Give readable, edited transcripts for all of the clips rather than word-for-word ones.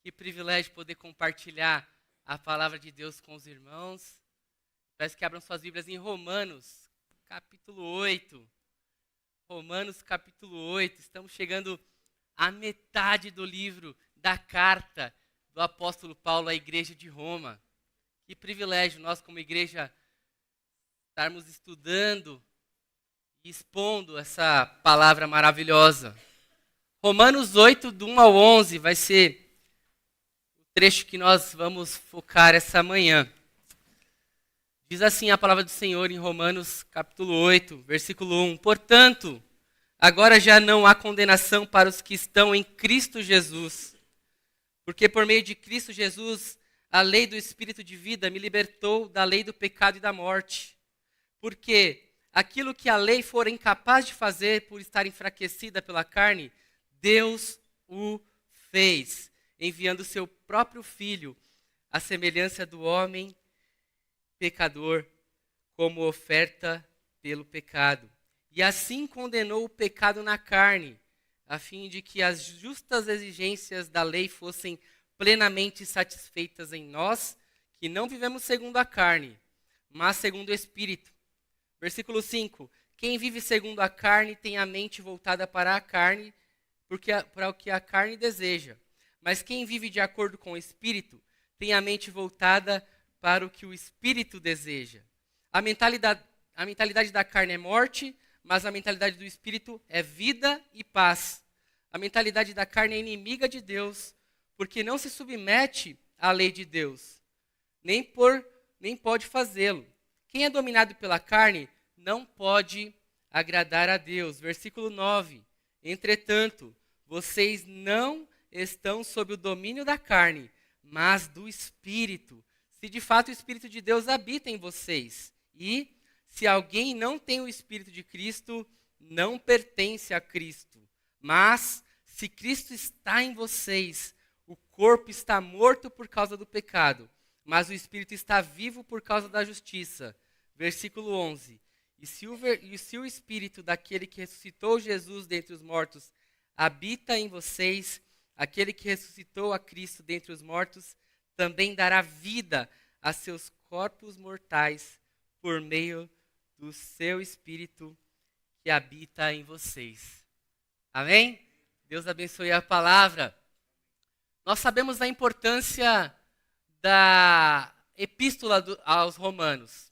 Que privilégio poder compartilhar a palavra de Deus com os irmãos. Peço que abram suas Bíblias em Romanos, capítulo 8. Romanos, capítulo 8. Estamos chegando à metade do livro da carta do apóstolo Paulo à igreja de Roma. Que privilégio nós, como igreja, estarmos estudando e expondo essa palavra maravilhosa. Romanos 8, do 1 ao 11, vai ser o trecho que nós vamos focar essa manhã. Diz assim a palavra do Senhor em Romanos, capítulo 8, versículo 1. Portanto, agora já não há condenação para os que estão em Cristo Jesus. Porque por meio de Cristo Jesus, a lei do Espírito de vida me libertou da lei do pecado e da morte. Porque aquilo que a lei fora incapaz de fazer por estar enfraquecida pela carne, Deus o fez, enviando seu próprio Filho, à semelhança do homem pecador, como oferta pelo pecado. E assim condenou o pecado na carne, a fim de que as justas exigências da lei fossem plenamente satisfeitas em nós, que não vivemos segundo a carne, mas segundo o Espírito. Versículo 5. Quem vive segundo a carne tem a mente voltada para a carne, para o que a carne deseja. Mas quem vive de acordo com o Espírito tem a mente voltada para o que o Espírito deseja. A mentalidade da carne é morte, mas a mentalidade do Espírito é vida e paz. A mentalidade da carne é inimiga de Deus, porque não se submete à lei de Deus, nem pode fazê-lo. Quem é dominado pela carne não pode agradar a Deus. Versículo 9. Entretanto, vocês não estão sob o domínio da carne, mas do Espírito, se de fato o Espírito de Deus habita em vocês. E, se alguém não tem o Espírito de Cristo, não pertence a Cristo. Mas, se Cristo está em vocês, o corpo está morto por causa do pecado, mas o Espírito está vivo por causa da justiça. Versículo 11. E se o Espírito daquele que ressuscitou Jesus dentre os mortos habita em vocês, aquele que ressuscitou a Cristo dentre os mortos também dará vida a seus corpos mortais por meio do seu Espírito que habita em vocês. Amém? Deus abençoe a palavra. Nós sabemos da importância da epístola aos Romanos.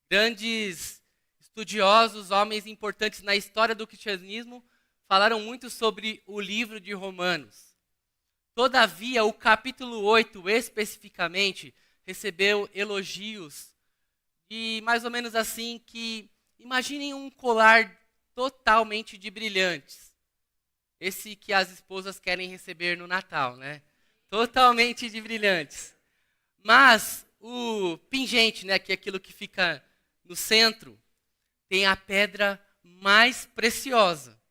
Grandes estudiosos, homens importantes na história do cristianismo, falaram muito sobre o livro de Romanos. Todavia, o capítulo 8, especificamente, recebeu elogios de mais ou menos assim que, imaginem um colar totalmente de brilhantes. Esse que as esposas querem receber no Natal, né? Totalmente de brilhantes. Mas o pingente, né, que é aquilo que fica no centro, tem a pedra mais preciosa.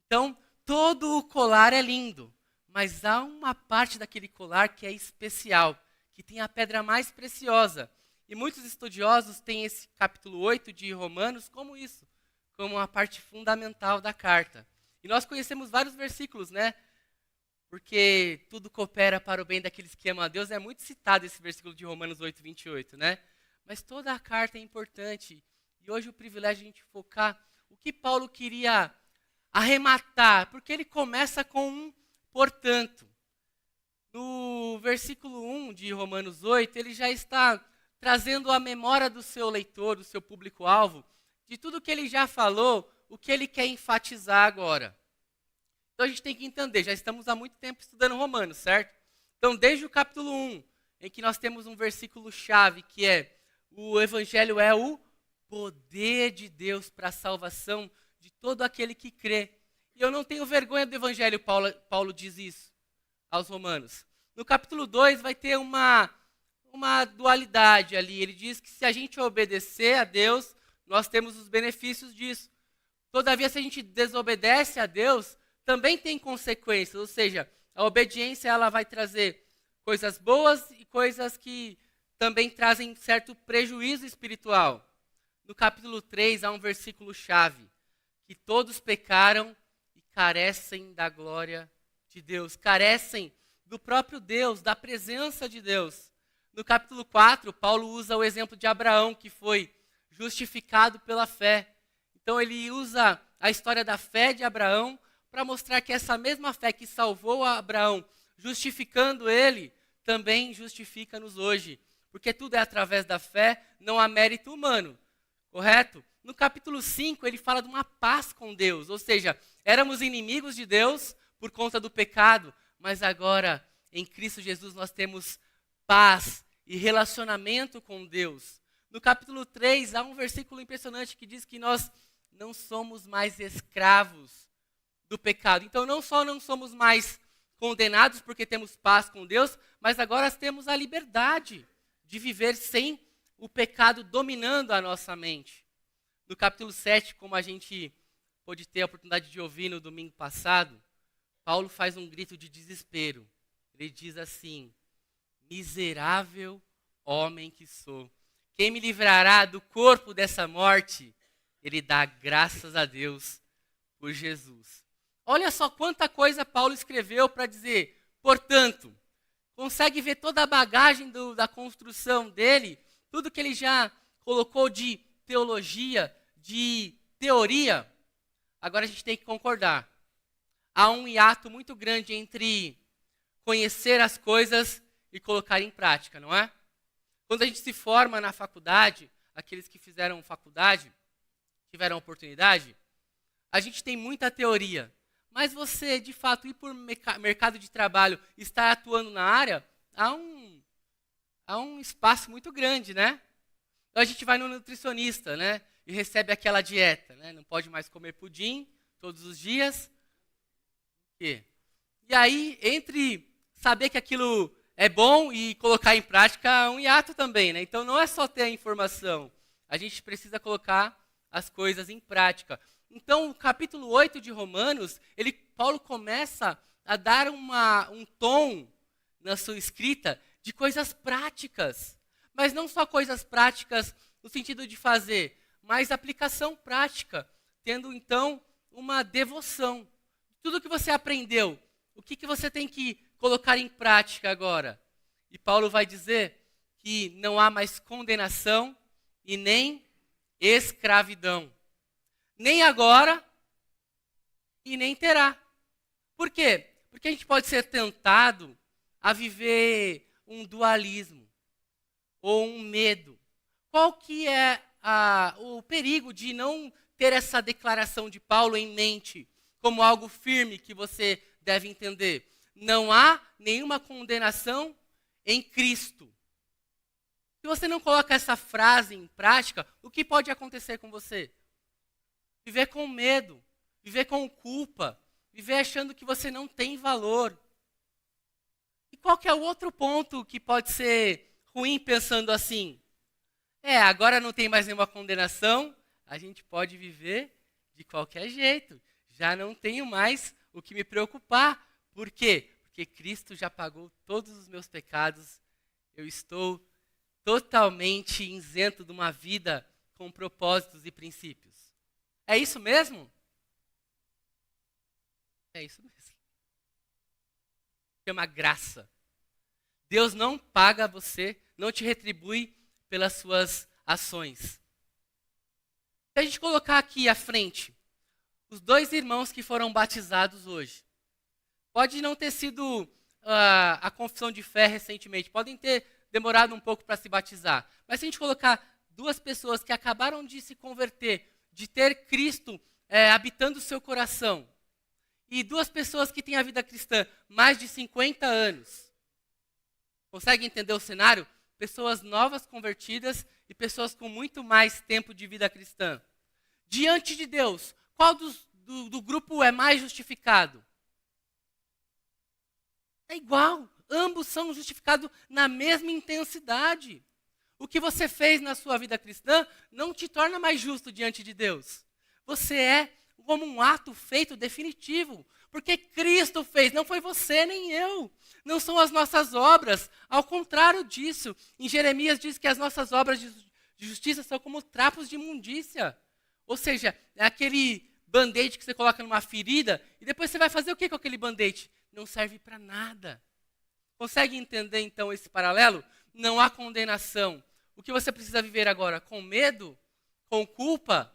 Então, todo o colar é lindo, mas há uma parte daquele colar que é especial, que tem a pedra mais preciosa. E muitos estudiosos têm esse capítulo 8 de Romanos como isso, como uma parte fundamental da carta. E nós conhecemos vários versículos, né? Porque tudo coopera para o bem daqueles que amam a Deus. É muito citado esse versículo de Romanos 8, 28, né? Mas toda a carta é importante. E hoje o privilégio de a gente focar o que Paulo queria arrematar, porque ele começa com um portanto. No versículo 1 de Romanos 8, ele já está trazendo à memória do seu leitor, do seu público-alvo, de tudo que ele já falou, o que ele quer enfatizar agora. Então a gente tem que entender, já estamos há muito tempo estudando Romanos, certo? Então desde o capítulo 1, em que nós temos um versículo-chave, que é o Evangelho é o poder de Deus para a salvação de todo aquele que crê. E eu não tenho vergonha do Evangelho, Paulo diz isso aos Romanos. No capítulo 2 vai ter uma dualidade ali. Ele diz que se a gente obedecer a Deus, nós temos os benefícios disso. Todavia, se a gente desobedece a Deus, também tem consequências. Ou seja, a obediência ela vai trazer coisas boas e coisas que também trazem certo prejuízo espiritual. No capítulo 3 há um versículo-chave, que todos pecaram e carecem da glória de Deus, carecem do próprio Deus, da presença de Deus. No capítulo 4, Paulo usa o exemplo de Abraão, que foi justificado pela fé. Então ele usa a história da fé de Abraão para mostrar que essa mesma fé que salvou Abraão, justificando ele, também justifica-nos hoje. Porque tudo é através da fé, não há mérito humano. Correto? No capítulo 5, ele fala de uma paz com Deus. Ou seja, éramos inimigos de Deus por conta do pecado, mas agora, em Cristo Jesus, nós temos paz e relacionamento com Deus. No capítulo 3, há um versículo impressionante que diz que nós não somos mais escravos do pecado. Então, não só não somos mais condenados porque temos paz com Deus, mas agora temos a liberdade de viver sem o pecado dominando a nossa mente. No capítulo 7, como a gente pôde ter a oportunidade de ouvir no domingo passado, Paulo faz um grito de desespero. Ele diz assim: miserável homem que sou, quem me livrará do corpo dessa morte? Ele dá graças a Deus por Jesus. Olha só quanta coisa Paulo escreveu para dizer, portanto, consegue ver toda a bagagem da construção dele, tudo que ele já colocou de teologia, de teoria. Agora a gente tem que concordar. Há um hiato muito grande entre conhecer as coisas e colocar em prática, não é? Quando a gente se forma na faculdade, aqueles que fizeram faculdade, tiveram oportunidade, a gente tem muita teoria. Mas você, de fato, ir por mercado de trabalho, estar atuando na área, há um espaço muito grande, né? Então a gente vai no nutricionista, né? E recebe aquela dieta, né? Não pode mais comer pudim todos os dias. E aí, entre saber que aquilo é bom e colocar em prática, há um hiato também, né? Então não é só ter a informação, a gente precisa colocar as coisas em prática. Então, o capítulo 8 de Romanos, Paulo começa a dar um tom na sua escrita de coisas práticas. Mas não só coisas práticas no sentido de fazer, mas aplicação prática, tendo então uma devoção. Tudo que você aprendeu, o que você tem que colocar em prática agora? E Paulo vai dizer que não há mais condenação e nem escravidão. Nem agora e nem terá. Por quê? Porque a gente pode ser tentado a viver um dualismo ou um medo. Qual que é o perigo de não ter essa declaração de Paulo em mente como algo firme que você deve entender? Não há nenhuma condenação em Cristo. Se você não coloca essa frase em prática, o que pode acontecer com você? Viver com medo, viver com culpa, viver achando que você não tem valor. E qual que é o outro ponto que pode ser ruim pensando assim? Agora não tem mais nenhuma condenação, a gente pode viver de qualquer jeito. Já não tenho mais o que me preocupar. Por quê? Porque Cristo já pagou todos os meus pecados. Eu estou totalmente isento de uma vida com propósitos e princípios. É isso mesmo? É isso mesmo. Chama graça. Deus não paga você, não te retribui pelas suas ações. Se a gente colocar aqui à frente os dois irmãos que foram batizados hoje, pode não ter sido a confissão de fé recentemente, podem ter demorado um pouco para se batizar, mas se a gente colocar duas pessoas que acabaram de se converter, de ter Cristo habitando o seu coração, e duas pessoas que têm a vida cristã mais de 50 anos, consegue entender o cenário? Pessoas novas convertidas e pessoas com muito mais tempo de vida cristã. Diante de Deus, qual do grupo é mais justificado? É igual, ambos são justificados na mesma intensidade. O que você fez na sua vida cristã não te torna mais justo diante de Deus. Você é como um ato feito definitivo, porque Cristo fez, não foi você nem eu. Não são as nossas obras, ao contrário disso. Em Jeremias diz que as nossas obras de justiça são como trapos de imundícia. Ou seja, é aquele band-aid que você coloca numa ferida e depois você vai fazer o que com aquele band-aid? Não serve para nada. Consegue entender então esse paralelo? Não há condenação. O que você precisa viver agora? Com medo? Com culpa?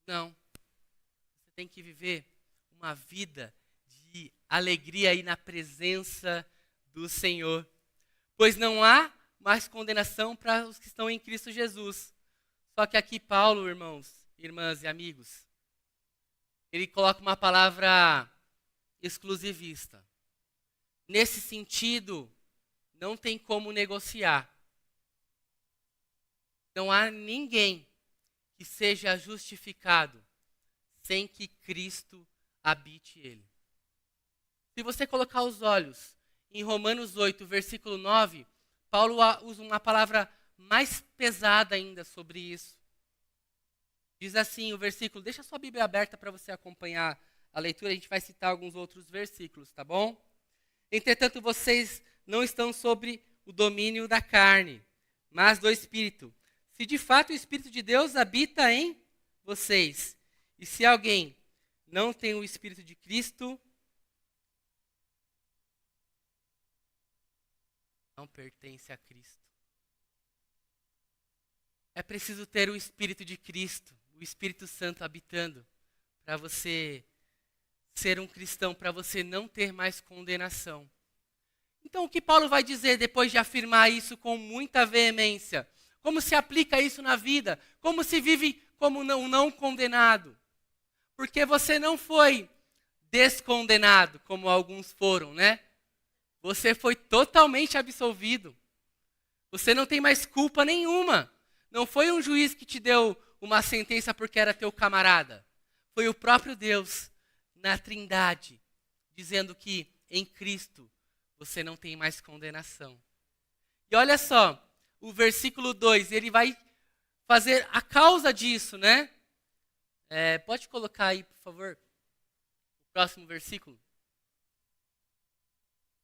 Não. Você tem que viver uma vida de alegria aí na presença do Senhor. Pois não há mais condenação para os que estão em Cristo Jesus. Só que aqui Paulo, irmãos, irmãs e amigos, ele coloca uma palavra exclusivista. Nesse sentido, não tem como negociar. Não há ninguém que seja justificado sem que Cristo habite ele. Se você colocar os olhos em Romanos 8, versículo 9, Paulo usa uma palavra mais pesada ainda sobre isso. Diz assim o versículo, deixa a sua Bíblia aberta para você acompanhar a leitura, a gente vai citar alguns outros versículos, tá bom? Entretanto, vocês não estão sobre o domínio da carne, mas do Espírito. Se de fato o Espírito de Deus habita em vocês, e se alguém não tem o Espírito de Cristo, não pertence a Cristo. É preciso ter o Espírito de Cristo, o Espírito Santo habitando, para você ser um cristão, para você não ter mais condenação. Então, o que Paulo vai dizer depois de afirmar isso com muita veemência? Como se aplica isso na vida? Como se vive como um não condenado? Porque você não foi descondenado, como alguns foram, né? Você foi totalmente absolvido. Você não tem mais culpa nenhuma. Não foi um juiz que te deu uma sentença porque era teu camarada. Foi o próprio Deus, na Trindade, dizendo que em Cristo você não tem mais condenação. E olha só, o versículo 2, ele vai fazer a causa disso, né? Pode colocar aí, por favor, o próximo versículo.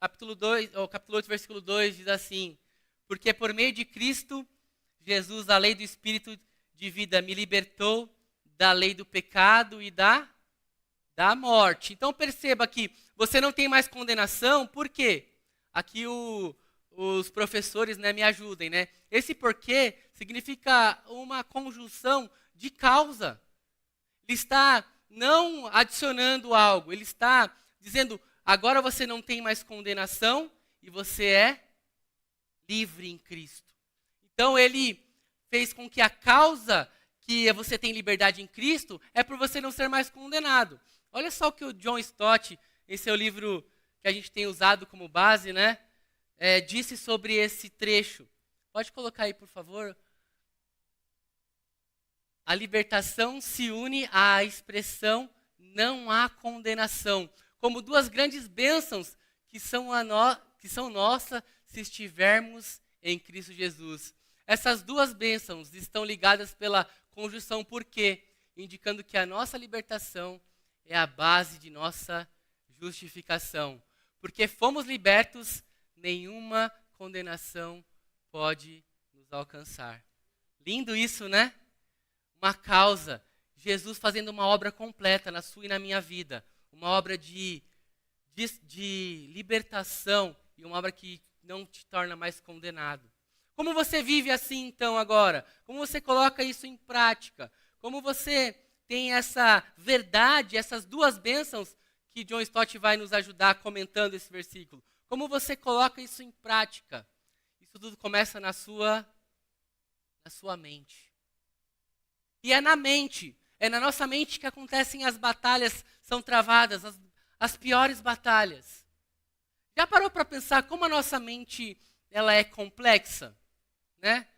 Capítulo 8, versículo 2 diz assim: porque por meio de Cristo Jesus, a lei do Espírito de vida, me libertou da lei do pecado e da morte. Então perceba que você não tem mais condenação, por quê? Aqui os professores, né, me ajudem, né? Esse porquê significa uma conjunção de causa. Ele está não adicionando algo, ele está dizendo, agora você não tem mais condenação e você é livre em Cristo. Então ele fez com que a causa que você tem liberdade em Cristo é por você não ser mais condenado. Olha só o que o John Stott, esse é o livro que a gente tem usado como base, né? Disse sobre esse trecho. Pode colocar aí, por favor. A libertação se une à expressão não há condenação, como duas grandes bênçãos que são nossas se estivermos em Cristo Jesus. Essas duas bênçãos estão ligadas pela conjunção por quê, indicando que a nossa libertação é a base de nossa justificação. Porque fomos libertos, nenhuma condenação pode nos alcançar. Lindo isso, né? Uma causa, Jesus fazendo uma obra completa na sua e na minha vida. Uma obra de libertação e uma obra que não te torna mais condenado. Como você vive assim então agora? Como você coloca isso em prática? Como você tem essa verdade, essas duas bênçãos que John Stott vai nos ajudar comentando esse versículo? Como você coloca isso em prática? Isso tudo começa na sua mente. E é na mente, é na nossa mente que acontecem as batalhas, são travadas, as piores batalhas. Já parou para pensar como a nossa mente ela é complexa? Né?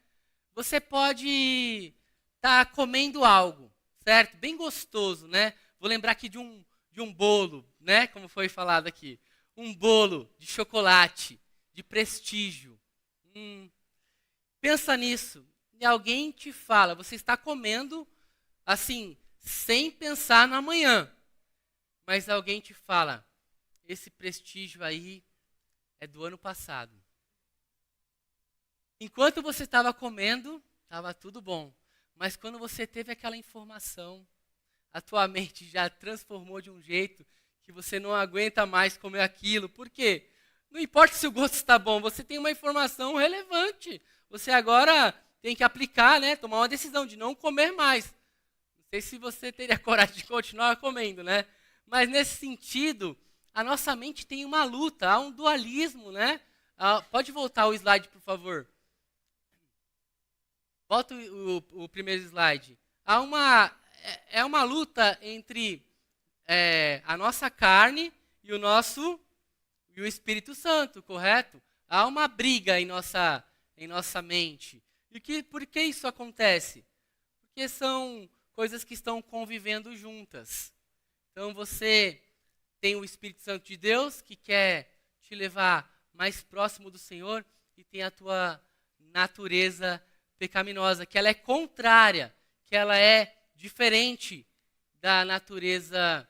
Você pode estar comendo algo, certo? Bem gostoso, né? Vou lembrar aqui de um bolo, né? Como foi falado aqui. Um bolo de chocolate, de prestígio. Pensa nisso. E alguém te fala, você está comendo assim, sem pensar no amanhã. Mas alguém te fala, esse prestígio aí é do ano passado. Enquanto você estava comendo, estava tudo bom. Mas quando você teve aquela informação, a tua mente já transformou de um jeito que você não aguenta mais comer aquilo. Por quê? Não importa se o gosto está bom, você tem uma informação relevante. Você agora tem que aplicar, né? Tomar uma decisão de não comer mais. Não sei se você teria coragem de continuar comendo, né? Mas nesse sentido, a nossa mente tem uma luta, há um dualismo, né? Pode voltar o slide, por favor. Volta o primeiro slide. É uma luta entre a nossa carne e o Espírito Santo, correto? Há uma briga em nossa mente. Por que isso acontece? Porque são coisas que estão convivendo juntas. Então você tem o Espírito Santo de Deus que quer te levar mais próximo do Senhor e tem a tua natureza pecaminosa, que ela é contrária, que ela é diferente da natureza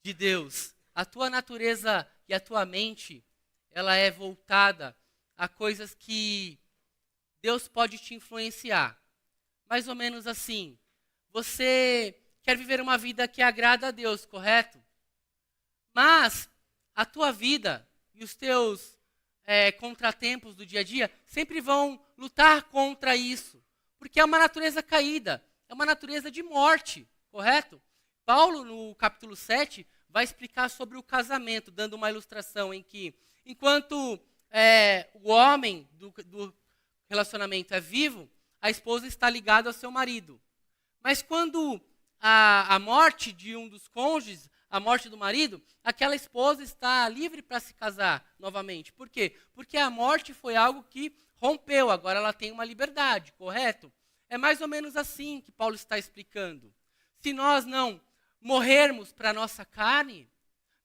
de Deus. A tua natureza e a tua mente, ela é voltada a coisas que Deus pode te influenciar. Mais ou menos assim, você quer viver uma vida que agrada a Deus, correto? Mas a tua vida e os teus contratempos do dia a dia sempre vão lutar contra isso, porque é uma natureza caída, é uma natureza de morte, correto? Paulo, no capítulo 7, vai explicar sobre o casamento, dando uma ilustração em que, enquanto o homem do relacionamento é vivo, a esposa está ligada ao seu marido. Mas quando a morte de um dos cônjuges, a morte do marido, aquela esposa está livre para se casar novamente. Por quê? Porque a morte foi algo que rompeu, agora ela tem uma liberdade, correto? É mais ou menos assim que Paulo está explicando. Se nós não morrermos para a nossa carne,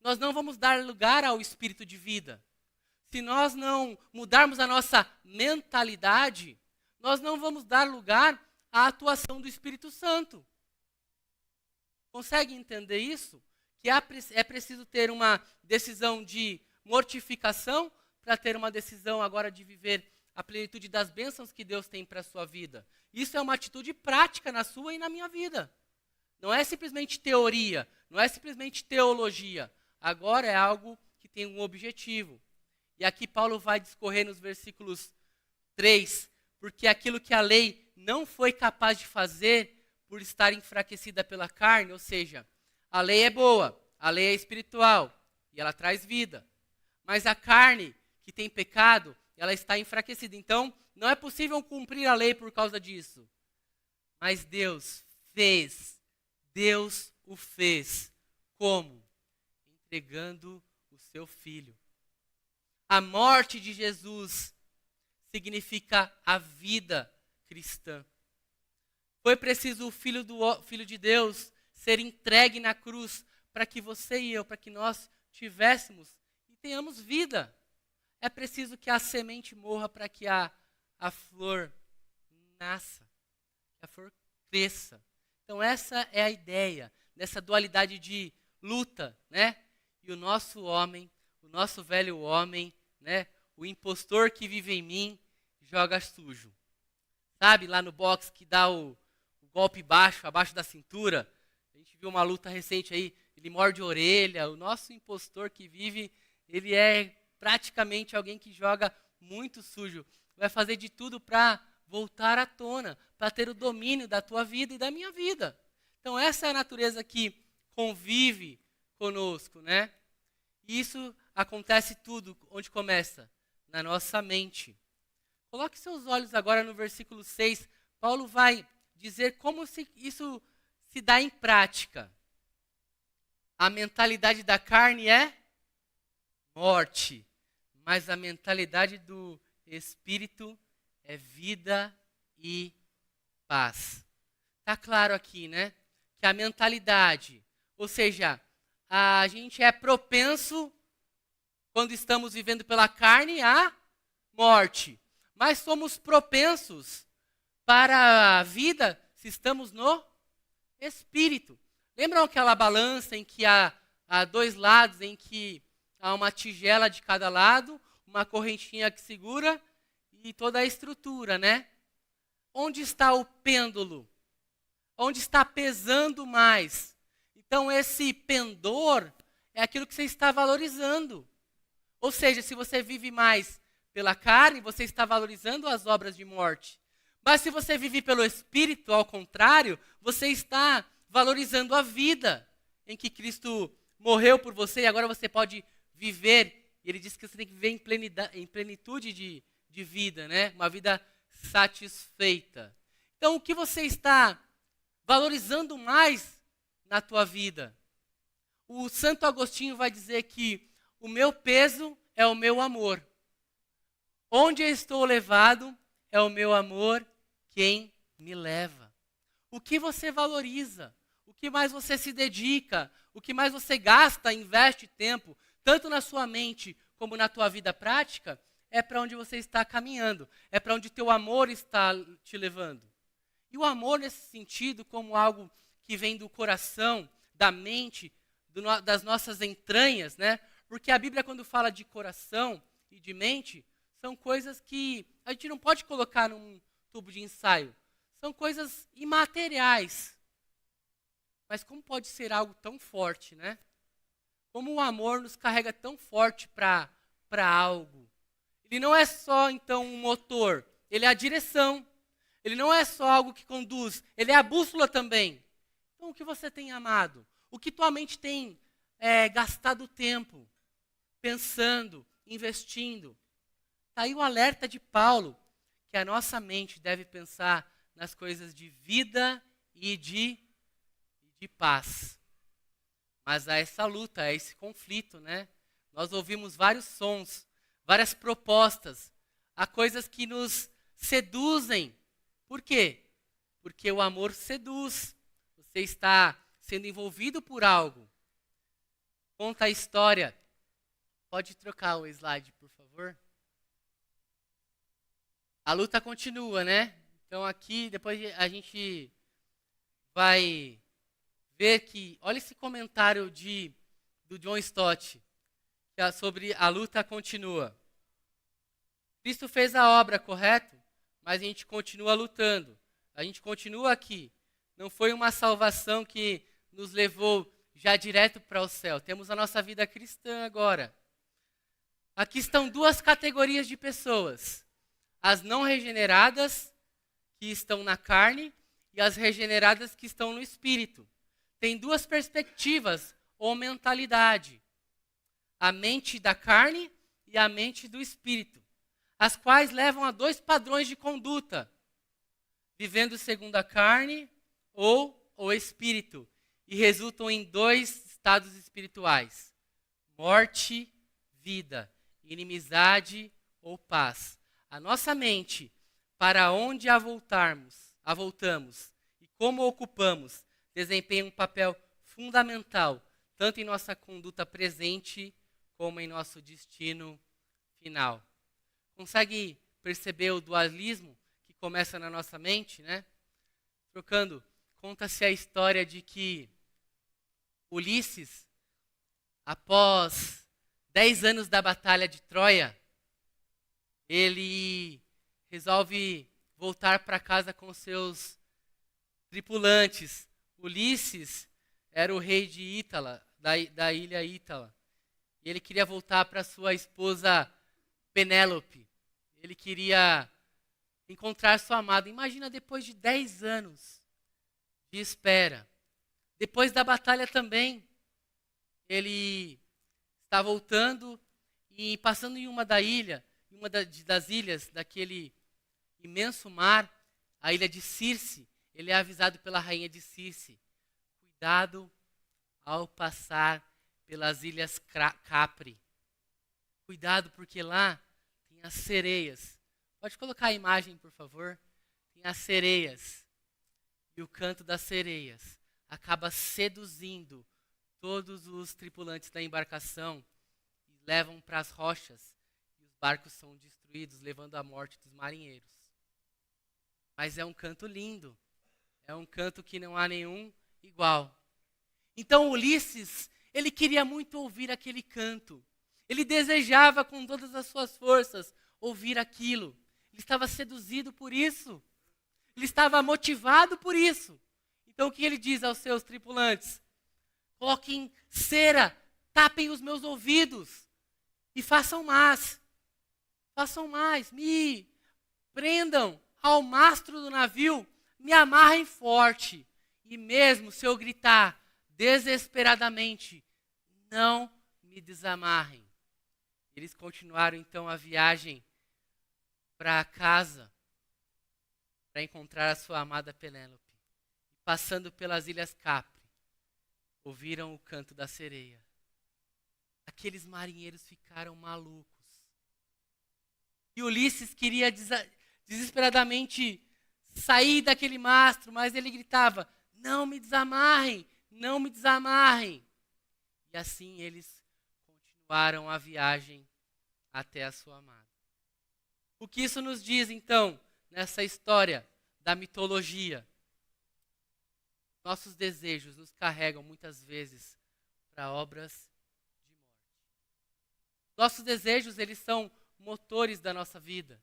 nós não vamos dar lugar ao espírito de vida. Se nós não mudarmos a nossa mentalidade, nós não vamos dar lugar à atuação do Espírito Santo. Consegue entender isso? Que é preciso ter uma decisão de mortificação para ter uma decisão agora de viver a plenitude das bênçãos que Deus tem para a sua vida. Isso é uma atitude prática na sua e na minha vida. Não é simplesmente teoria, não é simplesmente teologia. Agora é algo que tem um objetivo. E aqui Paulo vai discorrer nos versículos 3, porque aquilo que a lei não foi capaz de fazer por estar enfraquecida pela carne, ou seja, a lei é boa, a lei é espiritual e ela traz vida. Mas a carne que tem pecado, ela está enfraquecida. Então, não é possível cumprir a lei por causa disso. Mas Deus o fez. Como? Entregando o seu Filho. A morte de Jesus significa a vida cristã. Foi preciso o Filho de Deus ser entregue na cruz para que você e eu, para que nós tivéssemos e tenhamos vida. É preciso que a semente morra para que a flor nasça, que a flor cresça. Então essa é a ideia dessa dualidade de luta, né? E o nosso homem, o nosso velho homem, né? O impostor que vive em mim joga sujo. Sabe, lá no boxe que dá o golpe baixo, abaixo da cintura. A gente viu uma luta recente aí, ele morde a orelha. O nosso impostor que vive, ele é praticamente alguém que joga muito sujo. Vai fazer de tudo para voltar à tona, para ter o domínio da tua vida e da minha vida. Então essa é a natureza que convive conosco, né? E isso acontece tudo, onde começa? Na nossa mente. Coloque seus olhos agora no versículo 6. Paulo vai dizer como isso se dá em prática. A mentalidade da carne é morte, mas a mentalidade do Espírito é vida e paz. Está claro aqui, né? Que a mentalidade, ou seja, a gente é propenso, quando estamos vivendo pela carne, à morte. Mas somos propensos para a vida se estamos no Espírito. Lembram aquela balança em que há dois lados, em que há uma tigela de cada lado, uma correntinha que segura e toda a estrutura, né? Onde está o pêndulo? Onde está pesando mais? Então esse pendor é aquilo que você está valorizando. Ou seja, se você vive mais pela carne, você está valorizando as obras de morte. Mas se você vive pelo Espírito, ao contrário, você está valorizando a vida em que Cristo morreu por você e agora você pode viver. E ele diz que você tem que viver em plenitude de vida, né? Uma vida satisfeita. Então, o que você está valorizando mais na tua vida? O Santo Agostinho vai dizer que o meu peso é o meu amor. Onde eu estou levado é o meu amor quem me leva. O que você valoriza? O que mais você se dedica? O que mais você gasta, investe tempo, tanto na sua mente como na tua vida prática, é para onde você está caminhando. É para onde teu amor está te levando. E o amor nesse sentido, como algo que vem do coração, da mente, das nossas entranhas, né? Porque a Bíblia, quando fala de coração e de mente, são coisas que a gente não pode colocar num tubo de ensaio. São coisas imateriais. Mas como pode ser algo tão forte, né? Como o amor nos carrega tão forte para algo. Ele não é só, então, um motor. Ele é a direção. Ele não é só algo que conduz. Ele é a bússola também. Então, o que você tem amado? O que tua mente tem gastado tempo? Pensando, investindo? Está aí o alerta de Paulo, que a nossa mente deve pensar nas coisas de vida e de paz. Mas há essa luta, há esse conflito, né? Nós ouvimos vários sons, várias propostas, há coisas que nos seduzem. Por quê? Porque o amor seduz. Você está sendo envolvido por algo. Conta a história. Pode trocar o slide, por favor? A luta continua, né? Então aqui, depois a gente vai ver que, olha esse comentário do John Stott, que é sobre a luta continua. Cristo fez a obra, correto? Mas a gente continua lutando. A gente continua aqui. Não foi uma salvação que nos levou já direto para o céu. Temos a nossa vida cristã agora. Aqui estão duas categorias de pessoas. As não regeneradas, que estão na carne, e as regeneradas que estão no espírito. Tem duas perspectivas ou mentalidade. A mente da carne e a mente do espírito. As quais levam a dois padrões de conduta. Vivendo segundo a carne ou o espírito. E resultam em dois estados espirituais. Morte, vida. Inimizade ou paz. A nossa mente, para onde a voltamos e como ocupamos, desempenha um papel fundamental, tanto em nossa conduta presente, como em nosso destino final. Consegue perceber o dualismo que começa na nossa mente, né? Trocando, conta-se a história de que Ulisses, após 10 anos da batalha de Troia, ele resolve voltar para casa com seus tripulantes. Ulisses era o rei de Ítala, da ilha Ítala. E ele queria voltar para sua esposa Penélope. Ele queria encontrar sua amada. Imagina depois de 10 anos de espera. Depois da batalha também. Ele está voltando e passando em uma das ilhas daquele imenso mar, a ilha de Circe. Ele é avisado pela rainha de Circe. Cuidado ao passar pelas ilhas Capri. Cuidado porque lá tem as sereias. Pode colocar a imagem, por favor? Tem as sereias. E o canto das sereias acaba seduzindo todos os tripulantes da embarcação e levam para as rochas. E os barcos são destruídos, levando à morte dos marinheiros. Mas é um canto lindo. É um canto que não há nenhum igual. Então Ulisses, ele queria muito ouvir aquele canto. Ele desejava com todas as suas forças ouvir aquilo. Ele estava seduzido por isso. Ele estava motivado por isso. Então o que ele diz aos seus tripulantes? Coloquem cera, tapem os meus ouvidos E façam mais, me prendam ao mastro do navio, me amarrem forte. E mesmo se eu gritar desesperadamente, não me desamarrem. Eles continuaram então a viagem para casa, para encontrar a sua amada Penélope. Passando pelas ilhas Capri, ouviram o canto da sereia. Aqueles marinheiros ficaram malucos. E Ulisses queria desesperadamente sair daquele mastro, mas ele gritava, não me desamarrem, não me desamarrem. E assim eles continuaram a viagem até a sua amada. O que isso nos diz, então, nessa história da mitologia? Nossos desejos nos carregam muitas vezes para obras de morte. Nossos desejos, eles são motores da nossa vida.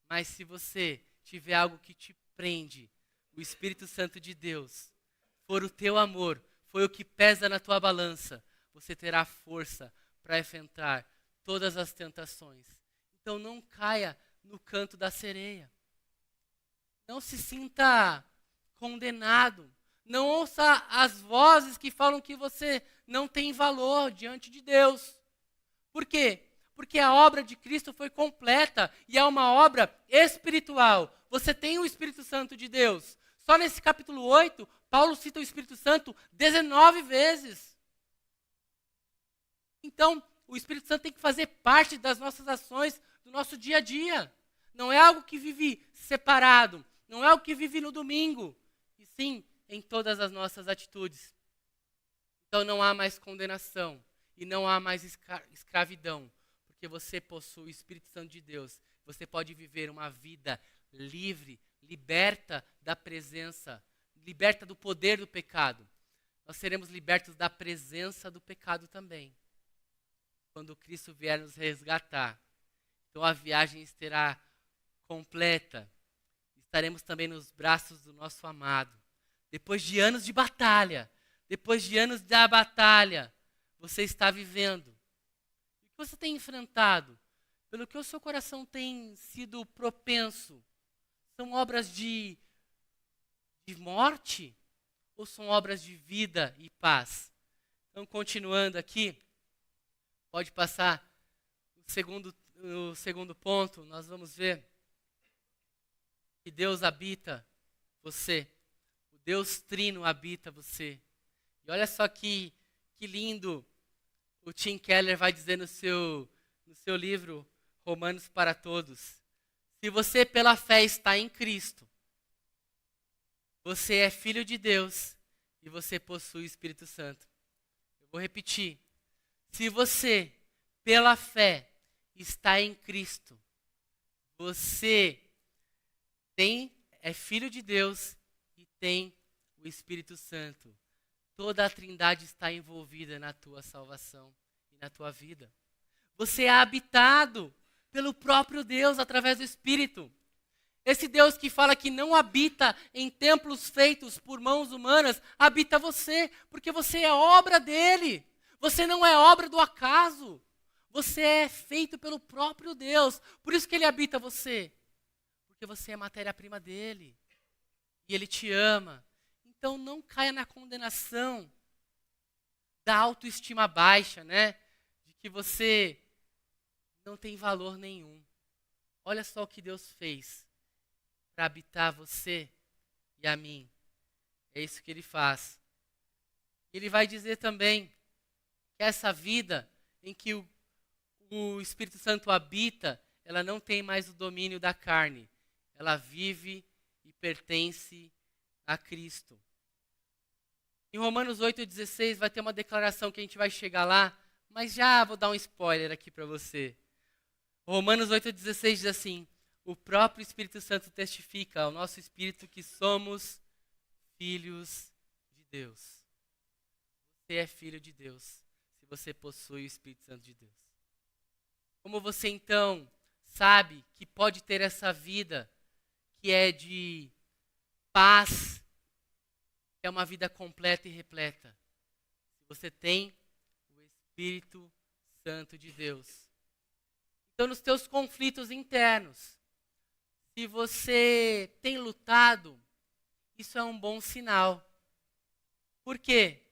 Mas se você tiver algo que te prende, o Espírito Santo de Deus, for o teu amor, foi o que pesa na tua balança, você terá força para enfrentar todas as tentações. Então não caia no canto da sereia. Não se sinta condenado. Não ouça as vozes que falam que você não tem valor diante de Deus. Por quê? Porque a obra de Cristo foi completa e é uma obra espiritual. Você tem o Espírito Santo de Deus. Só nesse capítulo 8, Paulo cita o Espírito Santo 19 vezes. Então, o Espírito Santo tem que fazer parte das nossas ações, do nosso dia a dia. Não é algo que vive separado, não é algo que vive no domingo, e sim em todas as nossas atitudes. Então não há mais condenação e não há mais escravidão, porque você possui o Espírito Santo de Deus. Você pode viver uma vida livre, liberta da presença, liberta do poder do pecado. Nós seremos libertos da presença do pecado também, quando Cristo vier nos resgatar. Então a viagem estará completa. Estaremos também nos braços do nosso amado. Depois de anos de batalha, depois de anos da batalha, você está vivendo. O que você tem enfrentado? Pelo que o seu coração tem sido propenso? São obras de morte? Ou são obras de vida e paz? Então, continuando aqui, pode passar o segundo ponto, nós vamos ver que Deus habita você. O Deus Trino habita você. E olha só que lindo o Tim Keller vai dizer no seu livro Romanos para Todos. Se você pela fé está em Cristo, você é filho de Deus e você possui o Espírito Santo. Eu vou repetir. Se você pela fé está em Cristo, você é filho de Deus e tem o Espírito Santo. Toda a Trindade está envolvida na tua salvação e na tua vida. Você é habitado pelo próprio Deus através do Espírito. Esse Deus que fala que não habita em templos feitos por mãos humanas, habita você, porque você é obra dele. Você não é obra do acaso. Você é feito pelo próprio Deus. Por isso que ele habita você. Porque você é matéria-prima dele. E ele te ama. Então não caia na condenação da autoestima baixa, né? De que você não tem valor nenhum. Olha só o que Deus fez para habitar você e a mim. É isso que ele faz. Ele vai dizer também que essa vida em que o Espírito Santo habita, ela não tem mais o domínio da carne. Ela vive e pertence a Cristo. Em Romanos 8,16 vai ter uma declaração que a gente vai chegar lá, mas já vou dar um spoiler aqui para você. Romanos 8,16 diz assim: o próprio Espírito Santo testifica ao nosso espírito que somos filhos de Deus. Você é filho de Deus, se você possui o Espírito Santo de Deus. Como você então sabe que pode ter essa vida que é de paz, que é uma vida completa e repleta? Se você tem o Espírito Santo de Deus. Então, nos teus conflitos internos, se você tem lutado, isso é um bom sinal. Por quê?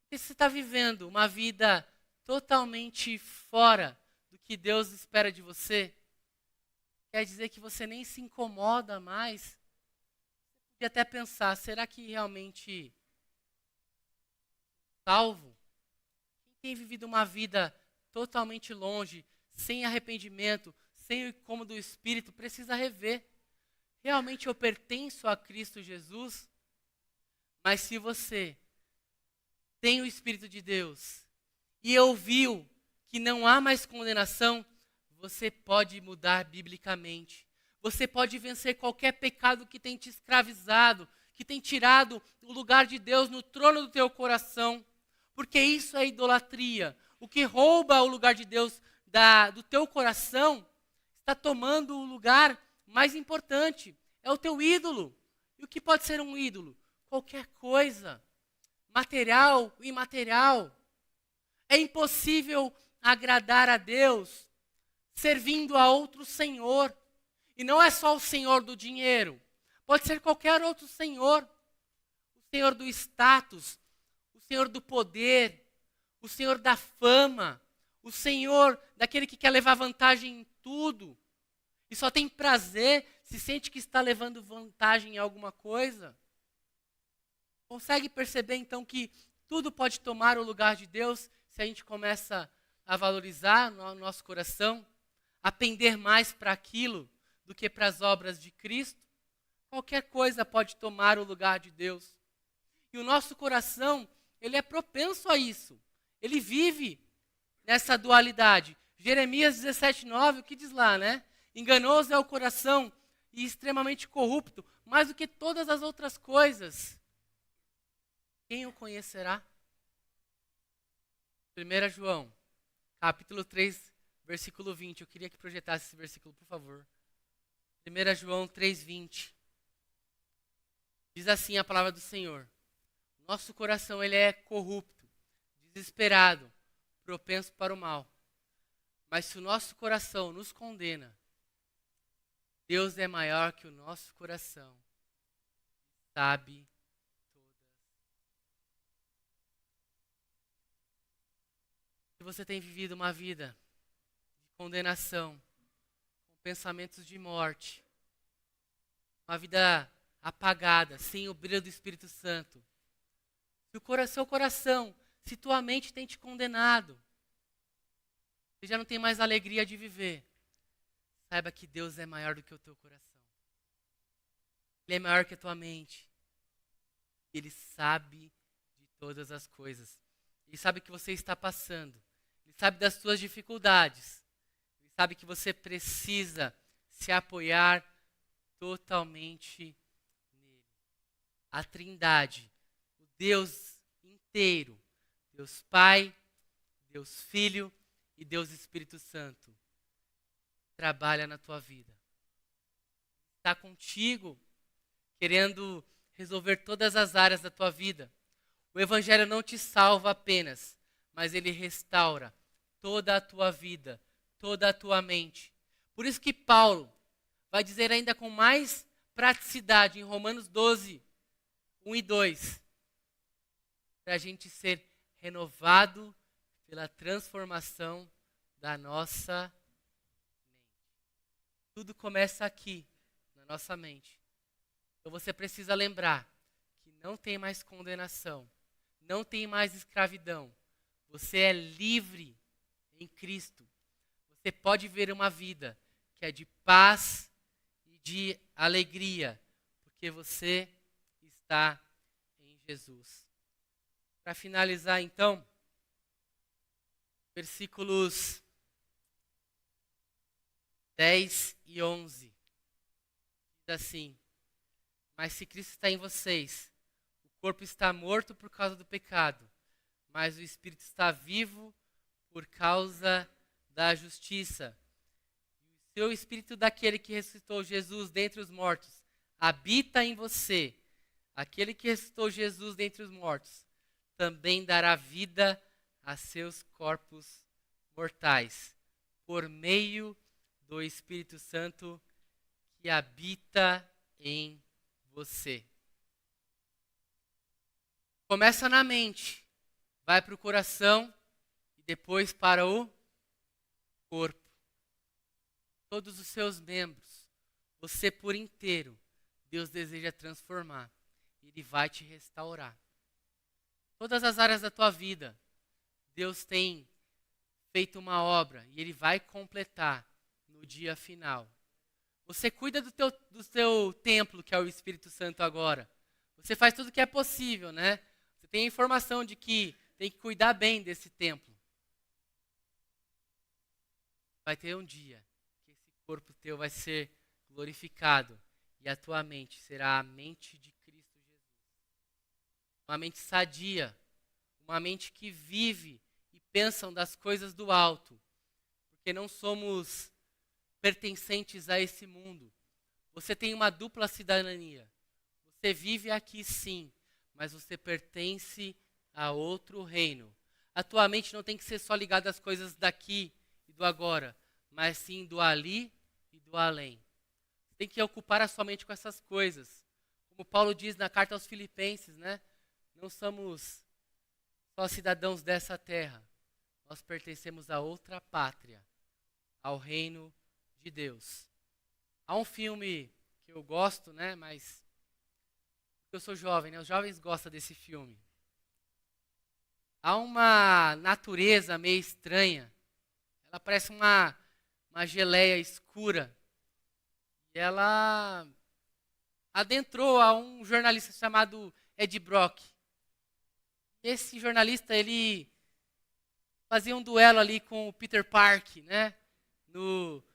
Porque você está vivendo uma vida totalmente fora do que Deus espera de você. Quer dizer que você nem se incomoda mais. E até pensar, será que realmente salvo? Quem tem vivido uma vida totalmente longe, sem arrependimento, sem o incômodo do Espírito, precisa rever. Realmente eu pertenço a Cristo Jesus? Mas se você tem o Espírito de Deus e ouviu que não há mais condenação, você pode mudar biblicamente. Você pode vencer qualquer pecado que tem te escravizado, que tem tirado o lugar de Deus no trono do teu coração. Porque isso é idolatria. O que rouba o lugar de Deus do teu coração está tomando o lugar mais importante. É o teu ídolo. E o que pode ser um ídolo? Qualquer coisa. Material, imaterial. É impossível agradar a Deus servindo a outro senhor. E não é só o senhor do dinheiro. Pode ser qualquer outro senhor. O senhor do status, o senhor do poder, o senhor da fama, o senhor daquele que quer levar vantagem em tudo. E só tem prazer se sente que está levando vantagem em alguma coisa. Consegue perceber então que tudo pode tomar o lugar de Deus se a gente começa a valorizar no nosso coração, a pender mais para aquilo do que para as obras de Cristo? Qualquer coisa pode tomar o lugar de Deus. E o nosso coração, ele é propenso a isso. Ele vive nessa dualidade. Jeremias 17:9, o que diz lá, né? Enganoso é o coração e extremamente corrupto, mais do que todas as outras coisas. Quem o conhecerá? 1 João, capítulo 3, versículo 20. Eu queria que projetasse esse versículo, por favor. 1 João 3:20. Diz assim a palavra do Senhor. Nosso coração, ele é corrupto, desesperado, propenso para o mal. Mas se o nosso coração nos condena, Deus é maior que o nosso coração. Sabe todas. Se você tem vivido uma vida de condenação, com pensamentos de morte, uma vida apagada, sem o brilho do Espírito Santo, se o seu coração, se tua mente tem te condenado, você já não tem mais alegria de viver, saiba que Deus é maior do que o teu coração. Ele é maior que a tua mente. Ele sabe de todas as coisas. Ele sabe o que você está passando. Ele sabe das suas dificuldades. Ele sabe que você precisa se apoiar totalmente nele. A Trindade, o Deus inteiro, Deus Pai, Deus Filho e Deus Espírito Santo, trabalha na tua vida. Está contigo, querendo resolver todas as áreas da tua vida. O Evangelho não te salva apenas, mas ele restaura toda a tua vida, toda a tua mente. Por isso que Paulo vai dizer ainda com mais praticidade em Romanos 12, 1 e 2, para a gente ser renovado pela transformação da nossa mente. Tudo começa aqui, na nossa mente. Então você precisa lembrar que não tem mais condenação, não tem mais escravidão. Você é livre em Cristo. Você pode ver uma vida que é de paz e de alegria, porque você está em Jesus. Para finalizar, então, versículos 10 e 11. Diz assim: mas se Cristo está em vocês, o corpo está morto por causa do pecado, mas o Espírito está vivo por causa da justiça. E o seu Espírito daquele que ressuscitou Jesus dentre os mortos habita em você. Aquele que ressuscitou Jesus dentre os mortos também dará vida a seus corpos mortais por meio do Espírito Santo que habita em você. Começa na mente, vai para o coração e depois para o corpo. Todos os seus membros, você por inteiro, Deus deseja transformar. Ele vai te restaurar. Todas as áreas da tua vida, Deus tem feito uma obra e Ele vai completar no dia final. Você cuida do teu templo, que é o Espírito Santo agora. Você faz tudo o que é possível, né? Você tem a informação de que tem que cuidar bem desse templo. Vai ter um dia que esse corpo teu vai ser glorificado e a tua mente será a mente de Cristo Jesus. Uma mente sadia, uma mente que vive e pensa das coisas do alto, porque não somos pertencentes a esse mundo. Você tem uma dupla cidadania. Você vive aqui sim, mas você pertence a outro reino. A tua mente não tem que ser só ligada às coisas daqui e do agora, mas sim do ali e do além. Você tem que ocupar a sua mente com essas coisas. Como Paulo diz na carta aos Filipenses, né? Não somos só cidadãos dessa terra. Nós pertencemos a outra pátria, ao reino de Deus. Há um filme que eu gosto, né? Mas eu sou jovem, né? Os jovens gostam desse filme. Há uma natureza meio estranha. Ela parece uma geleia escura. E ela adentrou a um jornalista chamado Ed Brock. Esse jornalista, ele fazia um duelo ali com o Peter Parker, né?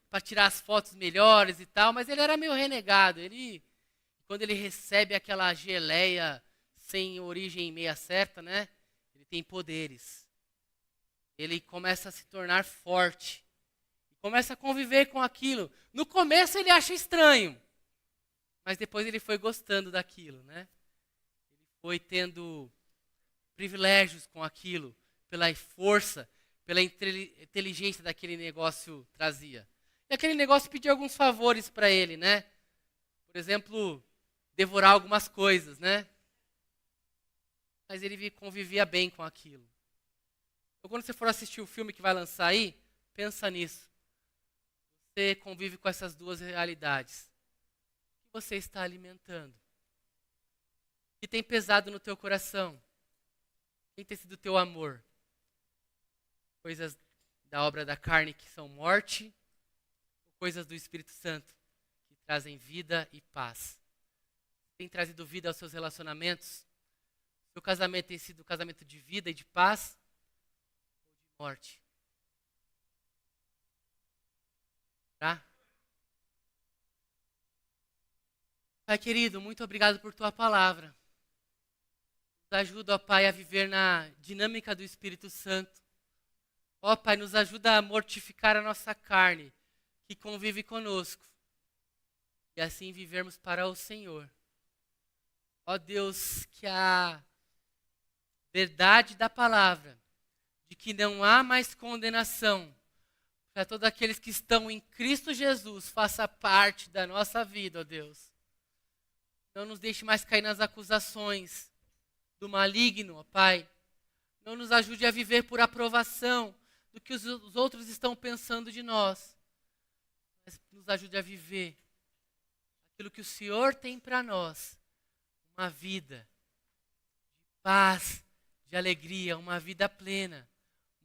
Para tirar as fotos melhores e tal, mas ele era meio renegado. Quando ele recebe aquela geleia sem origem meia certa, né? Ele tem poderes. Ele começa a se tornar forte. Começa a conviver com aquilo. No começo ele acha estranho, mas depois ele foi gostando daquilo, né? Ele foi tendo privilégios com aquilo, pela força, pela inteligência daquele negócio trazia. E aquele negócio pedia alguns favores para ele, né? Por exemplo, devorar algumas coisas, né? Mas ele convivia bem com aquilo. Então, quando você for assistir o filme que vai lançar aí, pensa nisso. Você convive com essas duas realidades. O que você está alimentando? O que tem pesado no teu coração? Quem tem sido o teu amor? Coisas da obra da carne que são morte, ou coisas do Espírito Santo que trazem vida e paz? Tem trazido vida aos seus relacionamentos? Seu casamento tem sido um casamento de vida e de paz ou de morte? Tá? Pai querido, muito obrigado por tua palavra. Nos ajuda, ó Pai, a viver na dinâmica do Espírito Santo. Ó Pai, nos ajuda a mortificar a nossa carne, que convive conosco. E assim vivermos para o Senhor. Ó Deus, que a verdade da palavra, de que não há mais condenação para todos aqueles que estão em Cristo Jesus, faça parte da nossa vida, ó Deus. Não nos deixe mais cair nas acusações do maligno, ó Pai. Não nos ajude a viver por aprovação do que os outros estão pensando de nós. Mas nos ajude a viver aquilo que o Senhor tem para nós. Uma vida de paz, de alegria, uma vida plena.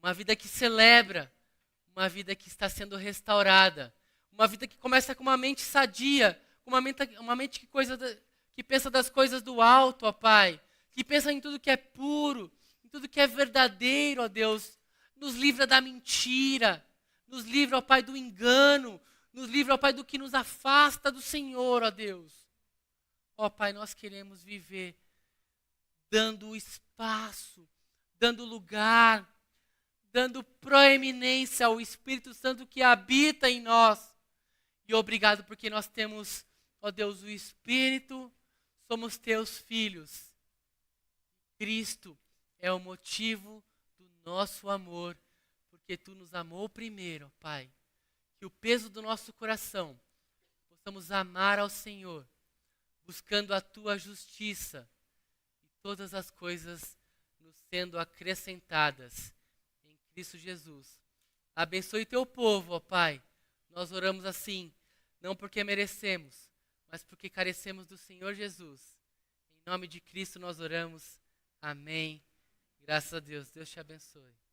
Uma vida que celebra, uma vida que está sendo restaurada. Uma vida que começa com uma mente sadia, uma mente que pensa das coisas do alto, ó Pai. Que pensa em tudo que é puro, em tudo que é verdadeiro, ó Deus. Nos livra da mentira, nos livra, ó Pai, do engano, nos livra, ó Pai, do que nos afasta do Senhor, ó Deus. Ó Pai, nós queremos viver dando espaço, dando lugar, dando proeminência ao Espírito Santo que habita em nós. E obrigado porque nós temos, ó Deus, o Espírito, somos teus filhos. Cristo é o motivo do nosso amor, porque tu nos amou primeiro, Pai. que o peso do nosso coração possamos amar ao Senhor, buscando a tua justiça e todas as coisas nos sendo acrescentadas em Cristo Jesus. Abençoe teu povo, ó Pai. Nós oramos assim, não porque merecemos, mas porque carecemos do Senhor Jesus. Em nome de Cristo nós oramos. Amém. Graças a Deus. Deus te abençoe.